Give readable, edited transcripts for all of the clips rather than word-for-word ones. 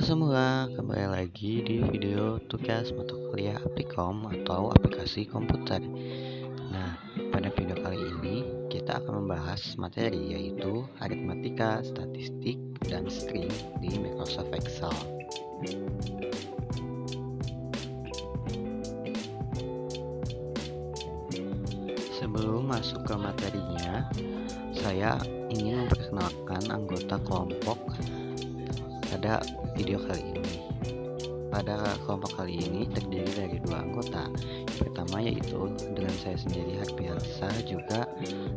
semua, kembali lagi di video tugas mata kuliah Applikom atau aplikasi komputer. Nah, pada video kali ini kita akan membahas materi yaitu aritmatika, statistik, dan string di Microsoft Excel. Sebelum masuk ke materinya, saya ingin memperkenalkan anggota kelompok pada video kali ini. Pada kelompok kali ini terdiri dari dua anggota. Yang pertama yaitu dengan saya sendiri Harpiansa, juga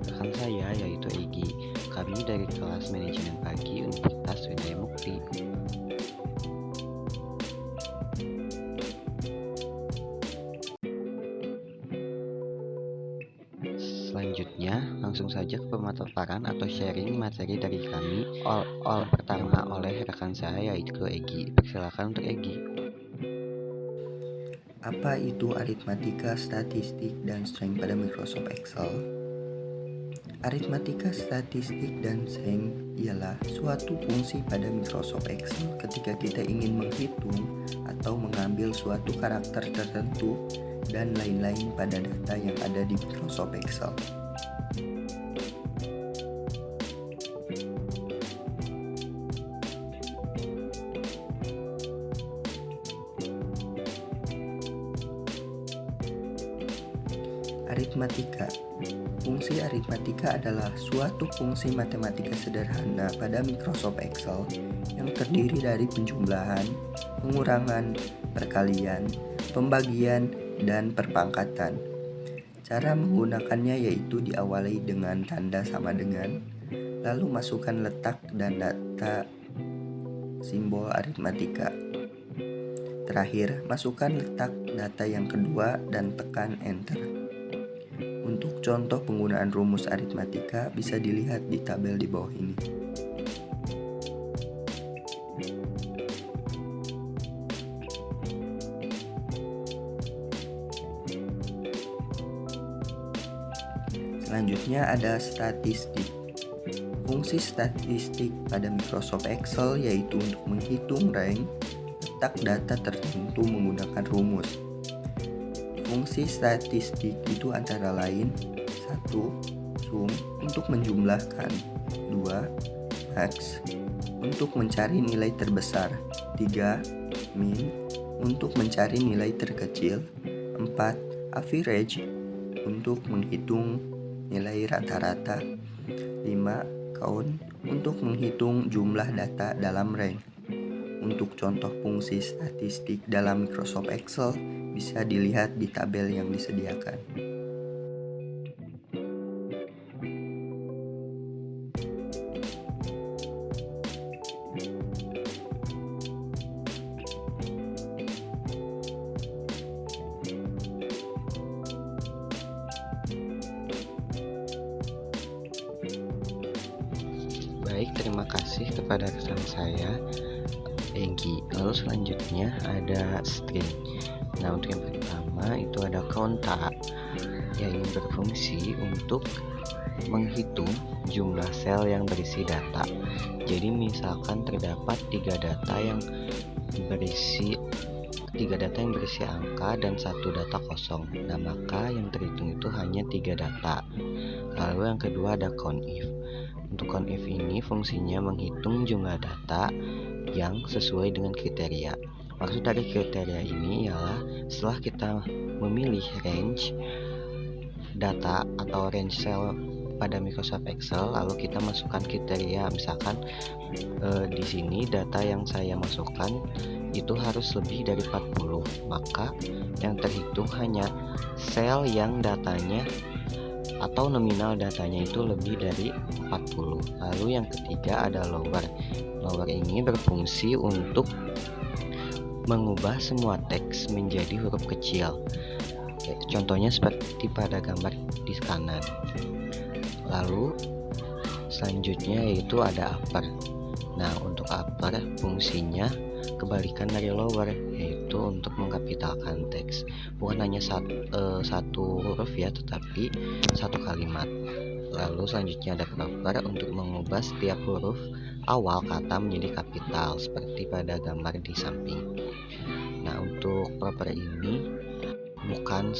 rekan saya yaitu Egi. Kami dari kelas manajemen pagi Universitas Wijaya Mukti. Selanjutnya, langsung saja ke pemaparan atau sharing materi dari kami pertama oleh rekan saya yaitu Egi. Persilakan untuk Egi. Apa itu aritmatika, statistik, dan string pada Microsoft Excel? Aritmatika, statistik, dan string ialah suatu fungsi pada Microsoft Excel ketika kita ingin menghitung atau mengambil suatu karakter tertentu dan lain-lain pada data yang ada di Microsoft Excel. Aritmatika. Fungsi aritmatika adalah suatu fungsi matematika sederhana pada Microsoft Excel yang terdiri dari penjumlahan, pengurangan, perkalian, pembagian, dan perpangkatan. Cara menggunakannya yaitu diawali dengan tanda sama dengan, lalu masukkan letak dan data simbol aritmatika. Terakhir, masukkan letak data yang kedua dan tekan enter. Untuk contoh penggunaan rumus aritmatika bisa dilihat di tabel di bawah ini. Selanjutnya ada statistik. Fungsi statistik pada Microsoft Excel yaitu untuk menghitung rank letak data tertentu menggunakan rumus. Fungsi statistik itu antara lain 1. Sum untuk menjumlahkan, 2. Max untuk mencari nilai terbesar, 3. Min untuk mencari nilai terkecil, 4. Average untuk menghitung nilai rata-rata, 5. Count untuk menghitung jumlah data dalam rank. Untuk contoh fungsi statistik dalam Microsoft Excel bisa dilihat di tabel yang disediakan. Baik, terima kasih kepada rekan saya Egi. Lalu selanjutnya ada string. Nah, untuk yang pertama itu ada konta yang berfungsi untuk menghitung jumlah sel yang berisi data. Jadi misalkan terdapat tiga data yang berisi angka dan satu data kosong. Nah, maka yang terhitung itu hanya 3 data. Lalu yang kedua ada countif. Untuk countif ini fungsinya menghitung jumlah data yang sesuai dengan kriteria. Maksud dari kriteria ini ialah setelah kita memilih range data atau range cell pada Microsoft Excel, lalu kita masukkan kriteria. Misalkan di sini data yang saya masukkan itu harus lebih dari 40, maka yang terhitung hanya sel yang datanya atau nominal datanya itu lebih dari 40. Lalu yang ketiga ada lower. Lower ini berfungsi untuk mengubah semua teks menjadi huruf kecil. Contohnya seperti pada gambar di kanan. Lalu selanjutnya yaitu ada upper. Nah, untuk upper fungsinya kebalikan dari lower, yaitu untuk mengkapitalkan teks. Bukan hanya satu huruf ya, tetapi satu kalimat. Lalu selanjutnya ada proper untuk mengubah setiap huruf awal kata menjadi kapital seperti pada gambar di samping. Nah, untuk proper ini bukan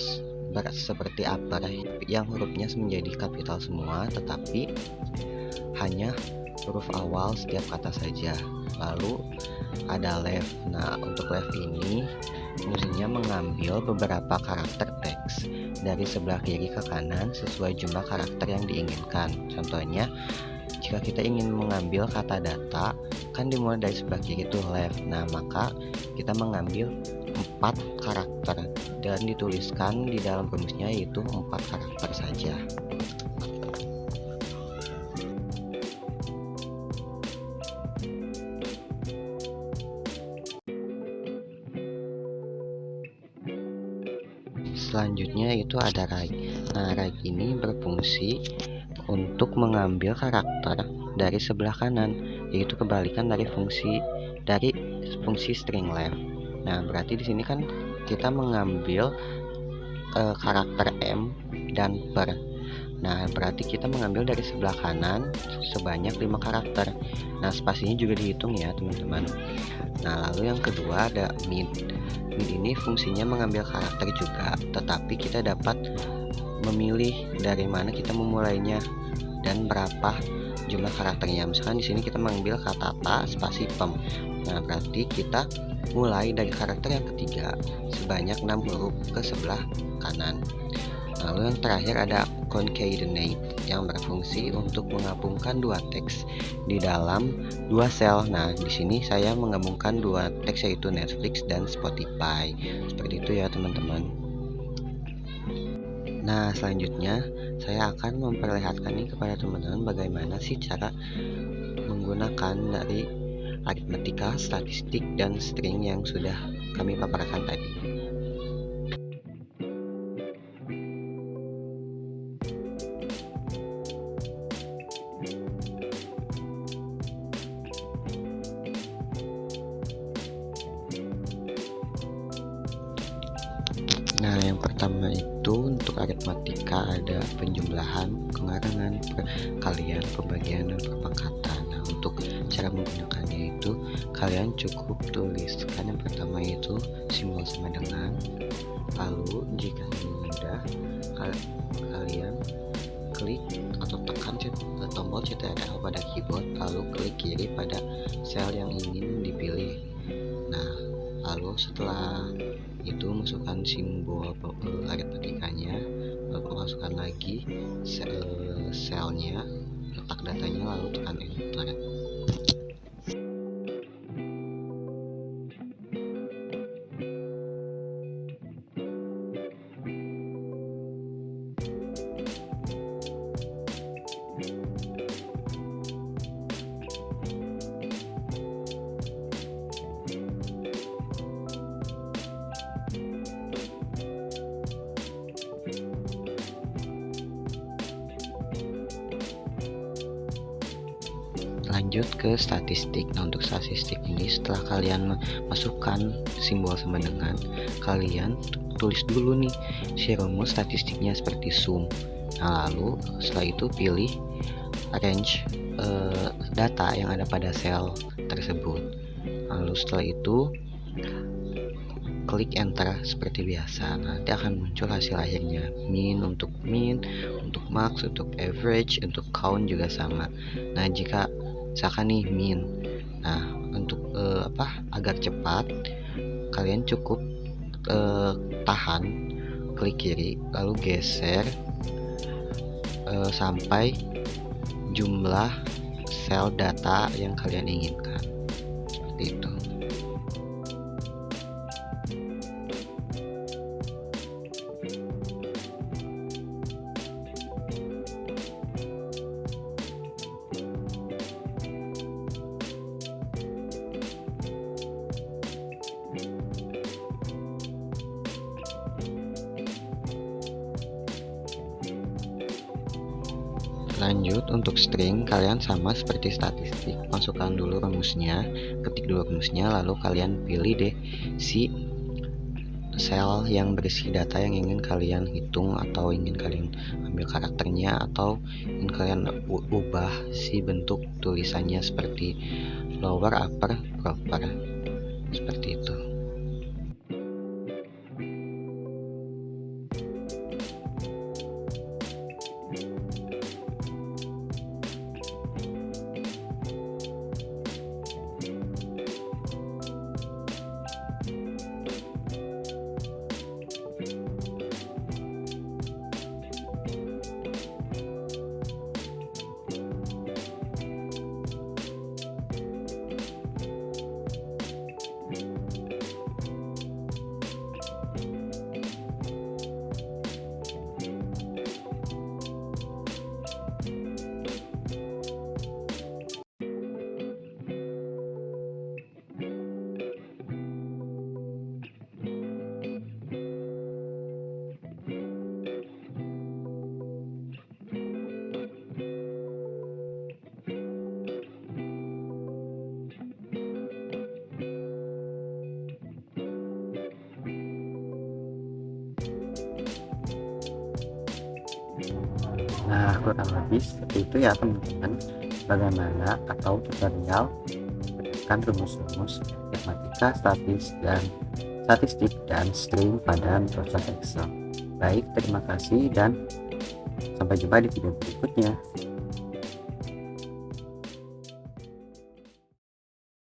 seperti upper yang hurufnya menjadi kapital semua, tetapi hanya huruf awal setiap kata saja. Lalu ada left. Nah, untuk left ini fungsinya mengambil beberapa karakter teks dari sebelah kiri ke kanan sesuai jumlah karakter yang diinginkan. Contohnya, jika kita ingin mengambil kata data, kan dimulai dari sebelah kiri itu left. Nah, maka kita mengambil 4 karakter dan dituliskan di dalam rumusnya yaitu 4 karakter saja. Selanjutnya itu ada right. Nah, right ini berfungsi untuk mengambil karakter dari sebelah kanan, yaitu kebalikan dari fungsi string left. Nah, berarti di sini kan kita mengambil karakter m dan per. Nah, berarti kita mengambil dari sebelah kanan sebanyak 5 karakter. Nah, spasinya juga dihitung ya, teman-teman. Nah, lalu yang kedua ada mid. Mid ini fungsinya mengambil karakter juga, tetapi kita dapat memilih dari mana kita memulainya dan berapa jumlah karakternya. Misalkan di sini kita mengambil kata ta spasi pem. Nah, berarti kita mulai dari karakter yang ketiga sebanyak 6 huruf ke sebelah kanan. Lalu yang terakhir ada concatenate yang berfungsi untuk menggabungkan 2 teks di dalam 2 sel. Nah, di sini saya menggabungkan 2 teks yaitu Netflix dan Spotify. Seperti itu ya, teman-teman. Nah, selanjutnya saya akan memperlihatkan ini kepada teman-teman bagaimana sih cara menggunakan dari aritmatika, statistik, dan string yang sudah kami paparkan tadi. Nah, yang pertama itu untuk aritmatika ada penjumlahan, pengurangan, perkalian, pembagian, dan perpangkatan. Nah, untuk cara menggunakannya itu kalian cukup tuliskan yang pertama itu simbol sama dengan. Lalu jika ingin mudah, kalian klik atau tekan tombol Ctrl pada keyboard, lalu klik kiri pada sel yang ingin dipilih. Nah, lalu setelah itu masukkan simbol aritmatikanya, lalu masukkan lagi selnya, letak datanya, lalu tekan enter. Lanjut ke statistik. Nah, untuk statistik ini setelah kalian masukkan simbol sama dengan, kalian tulis dulu nih si rumus statistiknya seperti sum. Nah, lalu setelah itu pilih range data yang ada pada sel tersebut. Lalu setelah itu klik enter seperti biasa. Nanti akan muncul hasil akhirnya. Min, untuk max, untuk average, untuk count juga sama. Nah, jika misalkan nih min, nah untuk agar cepat kalian cukup tahan, klik kiri lalu geser sampai jumlah sel data yang kalian inginkan, seperti itu. Lanjut, untuk string kalian sama seperti statistik, masukkan dulu rumusnya, ketik dulu rumusnya, lalu kalian pilih deh si sel yang berisi data yang ingin kalian hitung atau ingin kalian ambil karakternya atau ingin kalian ubah si bentuk tulisannya seperti lower, upper, proper, seperti itu. Nah, kurang lebih seperti itu ya teman-teman, bagaimana atau tutorial menggunakan rumus-rumus matematika statistik dan string pada Microsoft Excel. Baik, terima kasih dan sampai jumpa di video berikutnya.